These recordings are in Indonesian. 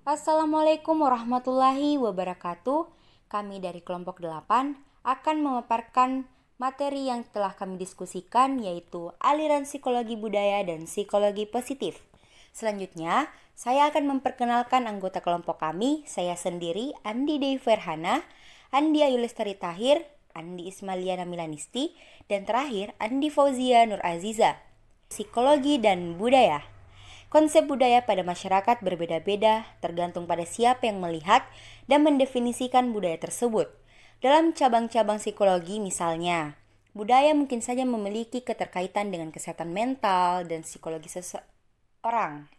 Assalamualaikum warahmatullahi wabarakatuh. Kami dari kelompok 8 akan memaparkan materi yang telah kami diskusikan, yaitu aliran psikologi budaya dan psikologi positif. Selanjutnya, saya akan memperkenalkan anggota kelompok kami. Saya sendiri, Andi Dewi Ferhana, Andi Ayulestari Tahir, Andi Ismaliana Milanisti, dan terakhir Andi Fauzia Nur Aziza. Psikologi dan budaya. Konsep budaya pada masyarakat berbeda-beda tergantung pada siapa yang melihat dan mendefinisikan budaya tersebut. Dalam cabang-cabang psikologi misalnya, budaya mungkin saja memiliki keterkaitan dengan kesehatan mental dan psikologi seseorang.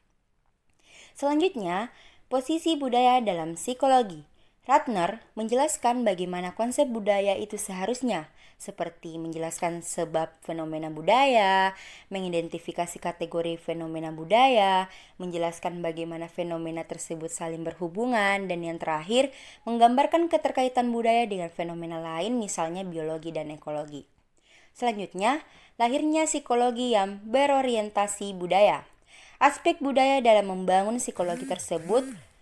Selanjutnya, posisi budaya dalam psikologi. Ratner menjelaskan bagaimana konsep budaya itu seharusnya, seperti menjelaskan sebab fenomena budaya, mengidentifikasi kategori fenomena budaya, menjelaskan bagaimana fenomena tersebut saling berhubungan, dan yang terakhir, menggambarkan keterkaitan budaya dengan fenomena lain, misalnya biologi dan ekologi. Selanjutnya, lahirnya psikologi yang berorientasi budaya. Aspek budaya dalam membangun psikologi tersebut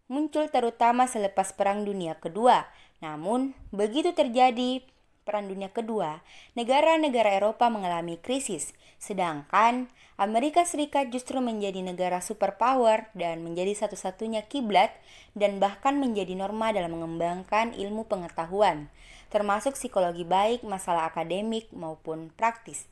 muncul terutama selepas Perang Dunia Kedua. Namun, begitu terjadi Perang Dunia Kedua, negara-negara Eropa mengalami krisis, sedangkan Amerika Serikat justru menjadi negara superpower dan menjadi satu-satunya kiblat dan bahkan menjadi norma dalam mengembangkan ilmu pengetahuan, termasuk psikologi baik masalah akademik maupun praktis.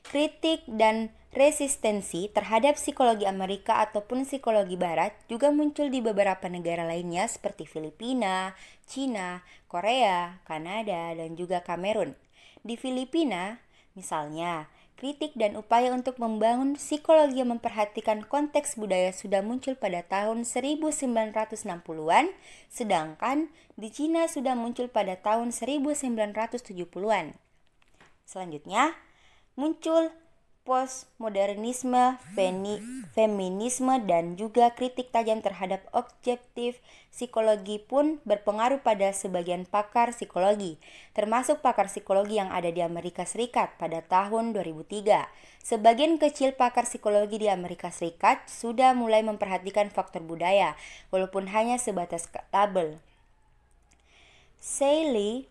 Kritik dan resistensi terhadap psikologi Amerika ataupun psikologi Barat juga muncul di beberapa negara lainnya seperti Filipina, Cina, Korea, Kanada, dan juga Kamerun. Di Filipina, misalnya, kritik dan upaya untuk membangun psikologi yang memperhatikan konteks budaya sudah muncul pada tahun 1960-an, sedangkan di Cina sudah muncul pada tahun 1970-an. Selanjutnya, muncul postmodernisme, feminisme, dan juga kritik tajam terhadap objektif psikologi pun berpengaruh pada sebagian pakar psikologi, termasuk pakar psikologi yang ada di Amerika Serikat pada tahun 2003. Sebagian kecil pakar psikologi di Amerika Serikat sudah mulai memperhatikan faktor budaya, walaupun hanya sebatas label. Sally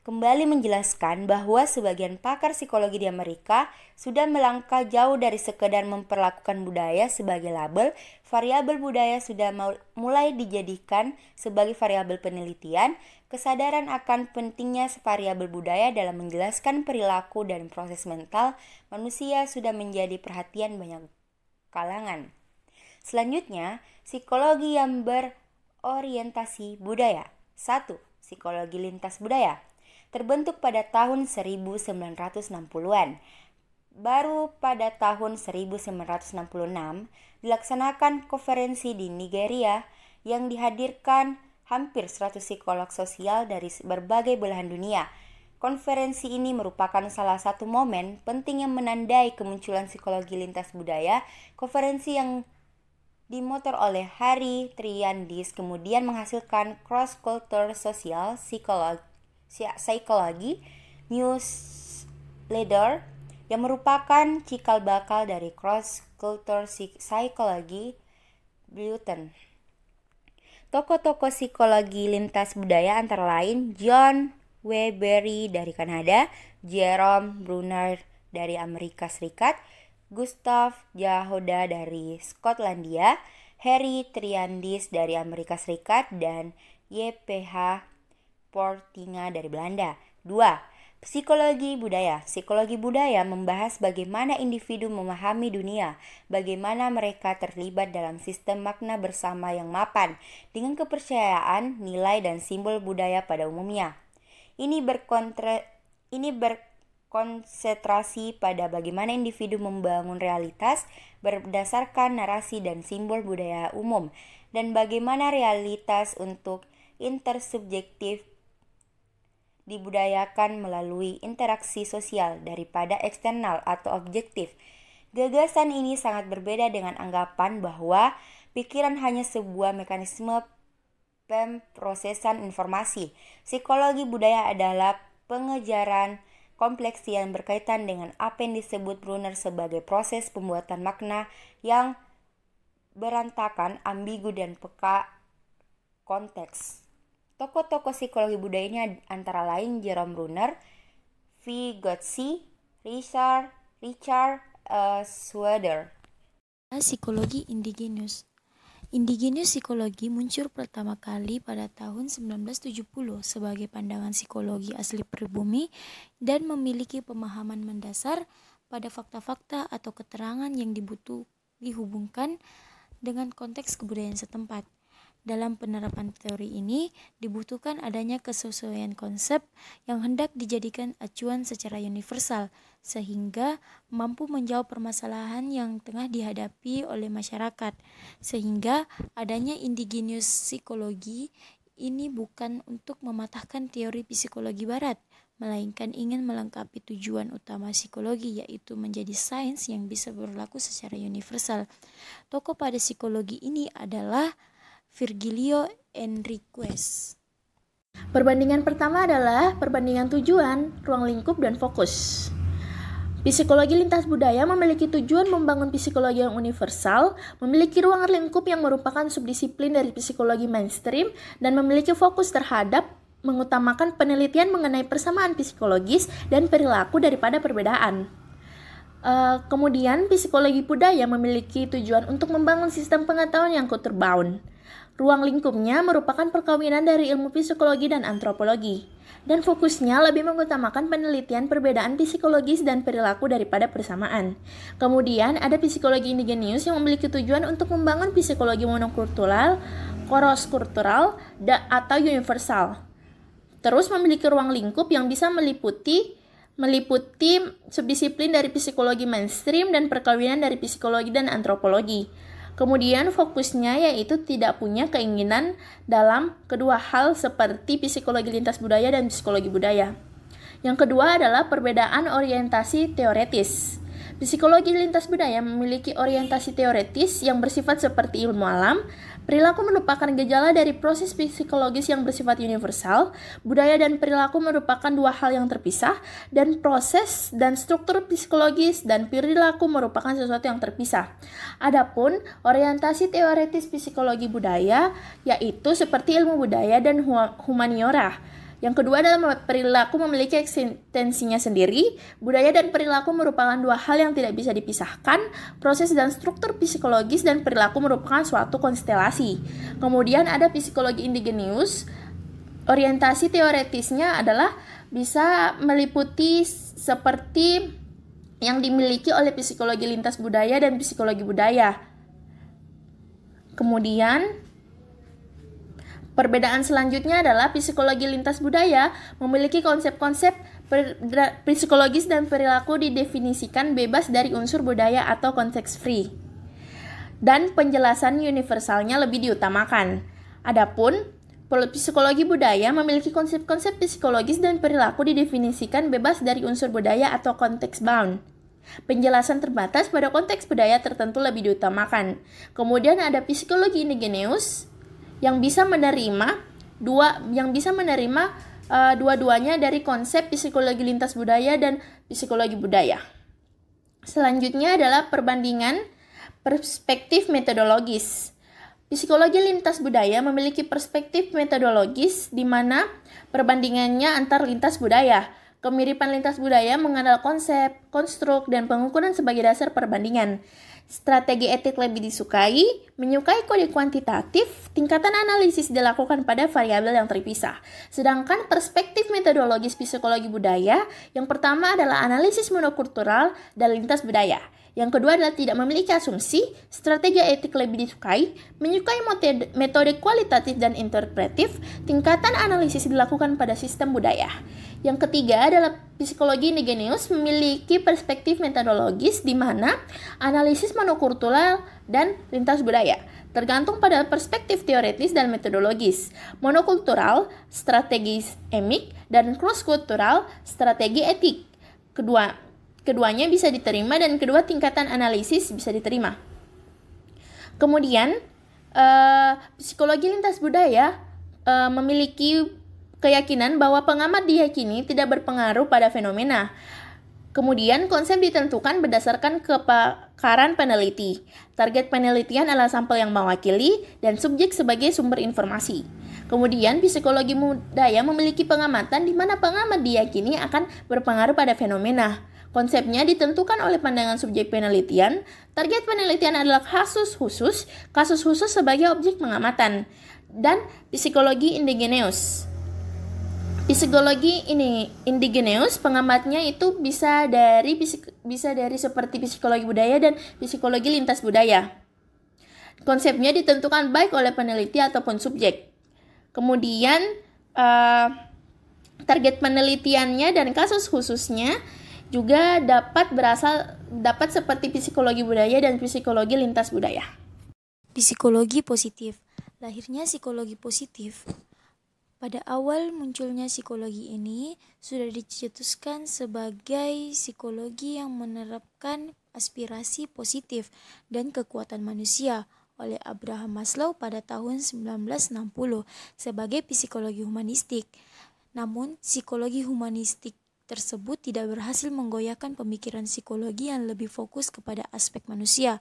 kembali menjelaskan bahwa sebagian pakar psikologi di Amerika sudah melangkah jauh dari sekedar memperlakukan budaya sebagai label. Variabel budaya sudah mulai dijadikan sebagai variabel penelitian. Kesadaran akan pentingnya variabel budaya dalam menjelaskan perilaku dan proses mental manusia sudah menjadi perhatian banyak kalangan. Selanjutnya, psikologi yang berorientasi budaya. 1. Psikologi lintas budaya. Terbentuk pada tahun 1960-an. Baru pada tahun 1966 dilaksanakan konferensi di Nigeria yang dihadirkan hampir 100 psikolog sosial dari berbagai belahan dunia. Konferensi ini merupakan salah satu momen penting yang menandai kemunculan psikologi lintas budaya. Konferensi yang dimotor oleh Harry Triandis kemudian menghasilkan Cross Culture Social Psychology Newsletter yang merupakan cikal bakal dari Cross Culture Psychology Bulletin. Tokoh-tokoh psikologi lintas budaya antara lain John W. Barry dari Kanada, Jerome Bruner dari Amerika Serikat, Gustav Jahoda dari Skotlandia, Harry Triandis dari Amerika Serikat, dan Y.P.H. Portinga dari Belanda. 2. Psikologi budaya. Psikologi budaya membahas bagaimana individu memahami dunia, bagaimana mereka terlibat dalam sistem makna bersama yang mapan, dengan kepercayaan, nilai, dan simbol budaya pada umumnya. Ini berkonsentrasi pada bagaimana individu membangun realitas berdasarkan narasi dan simbol budaya umum, dan bagaimana realitas untuk intersubjektif dibudayakan melalui interaksi sosial daripada eksternal atau objektif. Gagasan ini sangat berbeda dengan anggapan bahwa pikiran hanya sebuah mekanisme pemrosesan informasi. Psikologi budaya adalah pengejaran kompleks yang berkaitan dengan apa yang disebut Bruner sebagai proses pembuatan makna yang berantakan, ambigu, dan peka konteks. Tokoh-tokoh psikologi budaya ini antara lain Jerome Bruner, Vygotsky, Richard Schroeder. Psikologi indigenus. Indigenus psikologi muncul pertama kali pada tahun 1970 sebagai pandangan psikologi asli pribumi dan memiliki pemahaman mendasar pada fakta-fakta atau keterangan yang dihubungkan dengan konteks kebudayaan setempat. Dalam penerapan teori ini, dibutuhkan adanya kesesuaian konsep yang hendak dijadikan acuan secara universal, sehingga mampu menjawab permasalahan yang tengah dihadapi oleh masyarakat. Sehingga adanya indigenous psikologi ini bukan untuk mematahkan teori psikologi barat, melainkan ingin melengkapi tujuan utama psikologi, yaitu menjadi sains yang bisa berlaku secara universal. Tokoh pada psikologi ini adalah Virgilio Enriquez. Perbandingan pertama adalah perbandingan tujuan, ruang lingkup, dan fokus. Psikologi lintas budaya memiliki tujuan membangun psikologi yang universal, memiliki ruang lingkup yang merupakan subdisiplin dari psikologi mainstream, dan memiliki fokus terhadap mengutamakan penelitian mengenai persamaan psikologis dan perilaku daripada perbedaan. Kemudian, psikologi budaya memiliki tujuan untuk membangun sistem pengetahuan yang counterbound. Ruang lingkupnya merupakan perkawinan dari ilmu psikologi dan antropologi, dan fokusnya lebih mengutamakan penelitian perbedaan psikologis dan perilaku daripada persamaan. Kemudian ada psikologi indigenous yang memiliki tujuan untuk membangun psikologi monokultural, cross-kultural, atau universal. Terus memiliki ruang lingkup yang bisa meliputi subdisiplin dari psikologi mainstream dan perkawinan dari psikologi dan antropologi. Kemudian fokusnya yaitu tidak punya keinginan dalam kedua hal seperti psikologi lintas budaya dan psikologi budaya. Yang kedua adalah perbedaan orientasi teoretis. Psikologi lintas budaya memiliki orientasi teoretis yang bersifat seperti ilmu alam. Perilaku merupakan gejala dari proses psikologis yang bersifat universal. Budaya dan perilaku merupakan dua hal yang terpisah, dan proses dan struktur psikologis dan perilaku merupakan sesuatu yang terpisah. Adapun orientasi teoretis psikologi budaya yaitu seperti ilmu budaya dan humaniora. Yang kedua adalah perilaku memiliki eksistensinya sendiri. Budaya dan perilaku merupakan dua hal yang tidak bisa dipisahkan. Proses dan struktur psikologis dan perilaku merupakan suatu konstelasi. Kemudian ada psikologi indigenous. Orientasi teoretisnya adalah bisa meliputi seperti yang dimiliki oleh psikologi lintas budaya dan psikologi budaya. Kemudian perbedaan selanjutnya adalah psikologi lintas budaya memiliki konsep-konsep psikologis dan perilaku didefinisikan bebas dari unsur budaya atau konteks free. Dan penjelasan universalnya lebih diutamakan. Adapun psikologi budaya memiliki konsep-konsep psikologis dan perilaku didefinisikan bebas dari unsur budaya atau konteks bound. Penjelasan terbatas pada konteks budaya tertentu lebih diutamakan. Kemudian ada psikologi indigenous yang bisa menerima dua-duanya dari konsep psikologi lintas budaya dan psikologi budaya. Selanjutnya adalah perbandingan perspektif metodologis. Psikologi lintas budaya memiliki perspektif metodologis di mana perbandingannya antar lintas budaya. Kemiripan lintas budaya mengenal konsep, konstruk, dan pengukuran sebagai dasar perbandingan. Strategi etik lebih disukai, menyukai kode kuantitatif, tingkatan analisis dilakukan pada variabel yang terpisah. Sedangkan perspektif metodologis psikologi budaya, yang pertama adalah analisis monokultural dan lintas budaya. Yang kedua adalah tidak memiliki asumsi, strategi etik lebih disukai, menyukai metode kualitatif dan interpretif, tingkatan analisis dilakukan pada sistem budaya. Yang ketiga adalah psikologi indigenous memiliki perspektif metodologis di mana analisis monokultural dan lintas budaya tergantung pada perspektif teoritis dan metodologis. Monokultural, strategis emik, dan cross-kultural, strategi etik. Keduanya bisa diterima dan kedua tingkatan analisis bisa diterima. Kemudian, psikologi lintas budaya memiliki keyakinan bahwa pengamat diyakini tidak berpengaruh pada fenomena. Kemudian konsep ditentukan berdasarkan kepakaran peneliti. Target penelitian adalah sampel yang mewakili dan subjek sebagai sumber informasi. Kemudian psikologi budaya memiliki pengamatan di mana pengamat diyakini akan berpengaruh pada fenomena. Konsepnya ditentukan oleh pandangan subjek penelitian. Target penelitian adalah kasus khusus sebagai objek pengamatan. Dan psikologi indigeneus. Psikologi indigeneus pengamatnya itu bisa dari seperti psikologi budaya dan psikologi lintas budaya. Konsepnya ditentukan baik oleh peneliti ataupun subjek. Kemudian target penelitiannya dan kasus khususnya juga dapat seperti psikologi budaya dan psikologi lintas budaya. Psikologi positif. Lahirnya psikologi positif. Pada awal munculnya psikologi ini sudah dicetuskan sebagai psikologi yang menerapkan aspirasi positif dan kekuatan manusia oleh Abraham Maslow pada tahun 1960 sebagai psikologi humanistik. Namun, psikologi humanistik tersebut tidak berhasil menggoyahkan pemikiran psikologi yang lebih fokus kepada aspek manusia.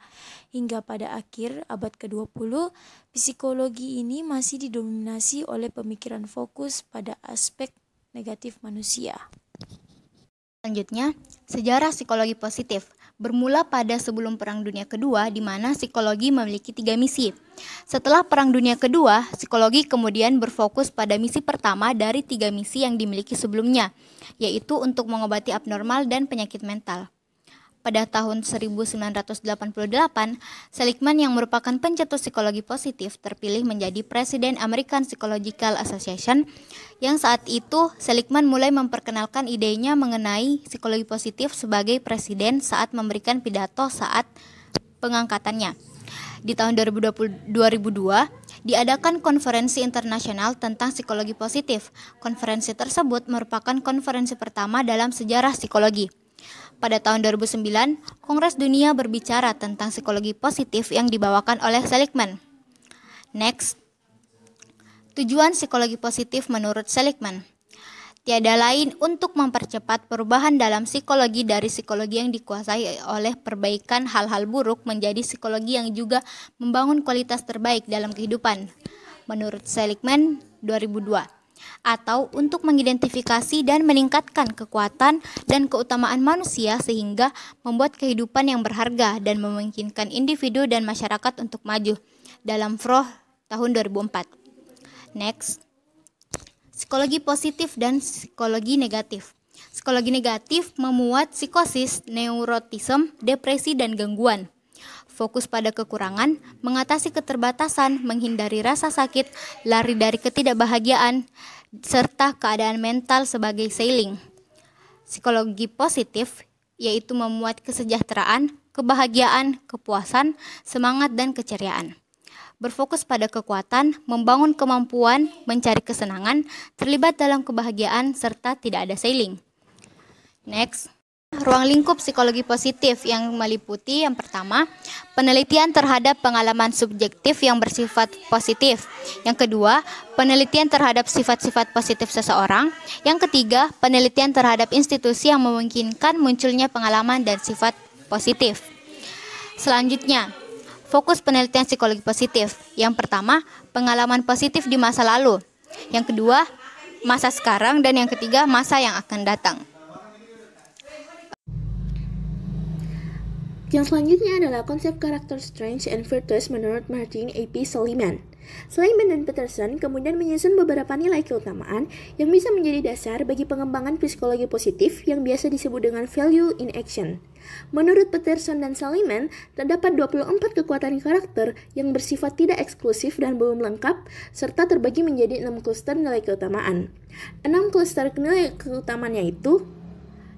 Hingga pada akhir abad ke-20, psikologi ini masih didominasi oleh pemikiran fokus pada aspek negatif manusia. Selanjutnya, sejarah psikologi positif bermula pada sebelum Perang Dunia Kedua, di mana psikologi memiliki 3 misi. Setelah Perang Dunia Kedua, psikologi kemudian berfokus pada misi pertama dari 3 misi yang dimiliki sebelumnya, yaitu untuk mengobati abnormal dan penyakit mental. Pada tahun 1988, Seligman yang merupakan pencetus psikologi positif terpilih menjadi Presiden American Psychological Association, yang saat itu Seligman mulai memperkenalkan idenya mengenai psikologi positif sebagai presiden saat memberikan pidato saat pengangkatannya. Di tahun 2002, diadakan konferensi internasional tentang psikologi positif. Konferensi tersebut merupakan konferensi pertama dalam sejarah psikologi. Pada tahun 2009, Kongres Dunia berbicara tentang psikologi positif yang dibawakan oleh Seligman. Next, tujuan psikologi positif menurut Seligman tiada lain untuk mempercepat perubahan dalam psikologi dari psikologi yang dikuasai oleh perbaikan hal-hal buruk menjadi psikologi yang juga membangun kualitas terbaik dalam kehidupan. Menurut Seligman 2002. Atau untuk mengidentifikasi dan meningkatkan kekuatan dan keutamaan manusia sehingga membuat kehidupan yang berharga dan memungkinkan individu dan masyarakat untuk maju. Dalam Froh tahun 2004. Next, psikologi positif dan psikologi negatif. Psikologi negatif memuat psikosis, neurotisme, depresi, dan gangguan. Fokus pada kekurangan, mengatasi keterbatasan, menghindari rasa sakit, lari dari ketidakbahagiaan, serta keadaan mental sebagai sailing. Psikologi positif yaitu memuat kesejahteraan, kebahagiaan, kepuasan, semangat, dan keceriaan. Berfokus pada kekuatan, membangun kemampuan, mencari kesenangan, terlibat dalam kebahagiaan, serta tidak ada sailing. Next. Ruang lingkup psikologi positif yang meliputi yang pertama, penelitian terhadap pengalaman subjektif yang bersifat positif. Yang kedua, penelitian terhadap sifat-sifat positif seseorang. Yang ketiga, penelitian terhadap institusi yang memungkinkan munculnya pengalaman dan sifat positif. Selanjutnya, fokus penelitian psikologi positif. Yang pertama, pengalaman positif di masa lalu. Yang kedua, masa sekarang. Dan yang ketiga, masa yang akan datang. Yang selanjutnya adalah konsep karakter strengths and virtues menurut Martin A. P. Seligman. Seligman dan Peterson kemudian menyusun beberapa nilai keutamaan yang bisa menjadi dasar bagi pengembangan psikologi positif yang biasa disebut dengan value in action. Menurut Peterson dan Seligman, terdapat 24 kekuatan karakter yang bersifat tidak eksklusif dan belum lengkap, serta terbagi menjadi 6 kluster nilai keutamaan. 6 kluster nilai keutamaan yaitu,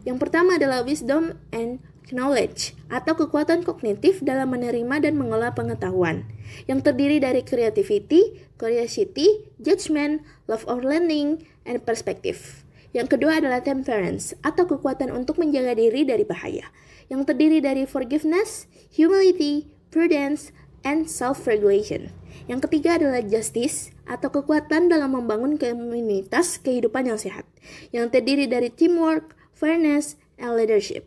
yang pertama adalah wisdom and knowledge atau kekuatan kognitif dalam menerima dan mengolah pengetahuan yang terdiri dari creativity, curiosity, judgment, love of learning, and perspective. Yang kedua adalah temperance atau kekuatan untuk menjaga diri dari bahaya yang terdiri dari forgiveness, humility, prudence, and self-regulation. Yang ketiga adalah justice atau kekuatan dalam membangun komunitas kehidupan yang sehat yang terdiri dari teamwork, fairness, and leadership.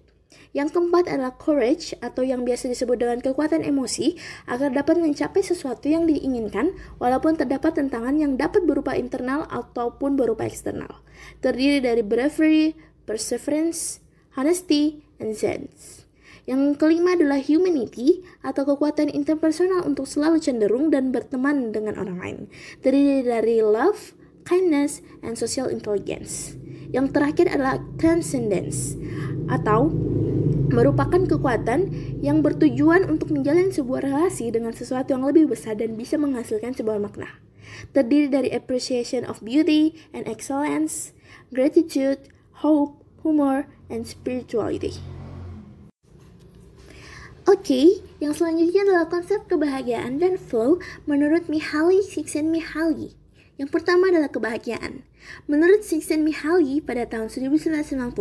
Yang keempat adalah courage atau yang biasa disebut dengan kekuatan emosi agar dapat mencapai sesuatu yang diinginkan walaupun terdapat tantangan yang dapat berupa internal ataupun berupa eksternal. Terdiri dari bravery, perseverance, honesty, and sense. Yang kelima adalah humanity atau kekuatan interpersonal untuk selalu cenderung dan berteman dengan orang lain. Terdiri dari love, kindness, and social intelligence. Yang terakhir adalah transcendence atau merupakan kekuatan yang bertujuan untuk menjalin sebuah relasi dengan sesuatu yang lebih besar dan bisa menghasilkan sebuah makna. Terdiri dari appreciation of beauty and excellence, gratitude, hope, humor, and spirituality. Oke, yang selanjutnya adalah konsep kebahagiaan dan flow menurut Mihaly Csikszentmihalyi. Yang pertama adalah kebahagiaan. Menurut Csikszentmihalyi pada tahun 1990,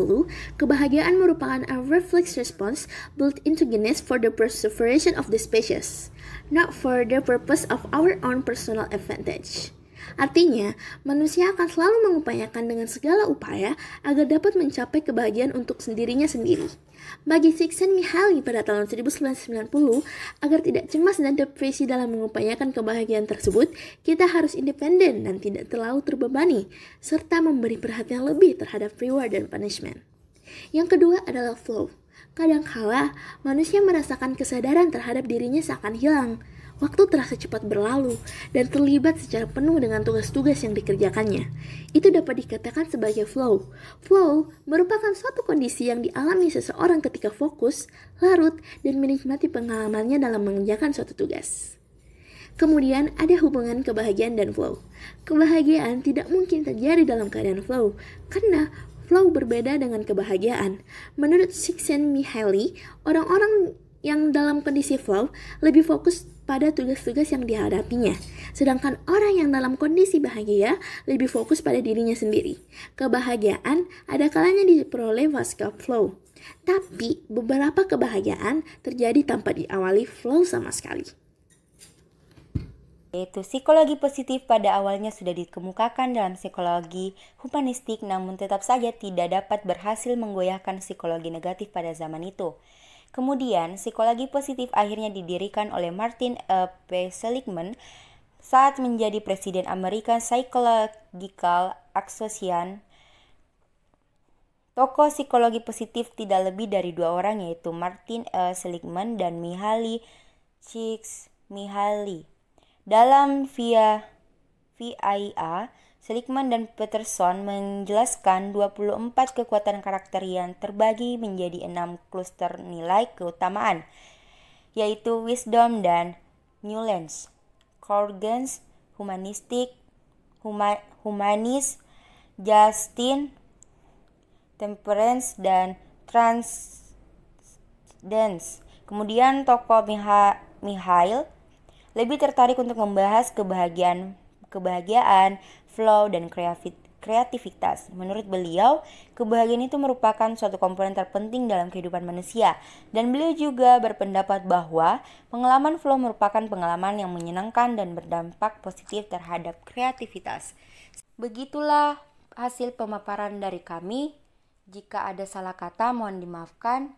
kebahagiaan merupakan a reflex response built endogenous for the preservation of the species, not for the purpose of our own personal advantage. Artinya, manusia akan selalu mengupayakan dengan segala upaya agar dapat mencapai kebahagiaan untuk dirinya sendiri. Bagi Csikszentmihalyi pada tahun 1990, agar tidak cemas dan depresi dalam mengupayakan kebahagiaan tersebut, kita harus independen dan tidak terlalu terbebani, serta memberi perhatian lebih terhadap reward dan punishment. Yang kedua adalah flow. Kadangkala, manusia merasakan kesadaran terhadap dirinya seakan hilang. Waktu terasa cepat berlalu dan terlibat secara penuh dengan tugas-tugas yang dikerjakannya. Itu dapat dikatakan sebagai flow. Flow merupakan suatu kondisi yang dialami seseorang ketika fokus, larut, dan menikmati pengalamannya dalam mengerjakan suatu tugas. Kemudian ada hubungan kebahagiaan dan flow. Kebahagiaan tidak mungkin terjadi dalam keadaan flow, karena flow berbeda dengan kebahagiaan. Menurut Csikszentmihalyi, orang-orang yang dalam kondisi flow lebih fokus pada tugas-tugas yang dihadapinya, sedangkan orang yang dalam kondisi bahagia lebih fokus pada dirinya sendiri. Kebahagiaan ada kalanya diperoleh pasca flow, tapi beberapa kebahagiaan terjadi tanpa diawali flow sama sekali. Yaitu psikologi positif pada awalnya sudah dikemukakan dalam psikologi humanistik, namun tetap saja tidak dapat berhasil menggoyahkan psikologi negatif pada zaman itu. Kemudian, psikologi positif akhirnya didirikan oleh Martin P. Seligman saat menjadi Presiden American Psychological Association. Tokoh psikologi positif tidak lebih dari dua orang, yaitu Martin Seligman dan Mihaly Csikszentmihalyi. Dalam VIA, Seligman dan Peterson menjelaskan 24 kekuatan karakter yang terbagi menjadi 6 kluster nilai keutamaan, yaitu wisdom dan nuance, courage, humanis, justice, temperance, dan transcendence. Kemudian tokoh Mihaly lebih tertarik untuk membahas kebahagiaan, flow, dan kreativitas. Menurut beliau, kebahagiaan itu merupakan suatu komponen terpenting dalam kehidupan manusia. Dan beliau juga berpendapat bahwa pengalaman flow merupakan pengalaman yang menyenangkan dan berdampak positif terhadap kreativitas. Begitulah hasil pemaparan dari kami. Jika ada salah kata, mohon dimaafkan.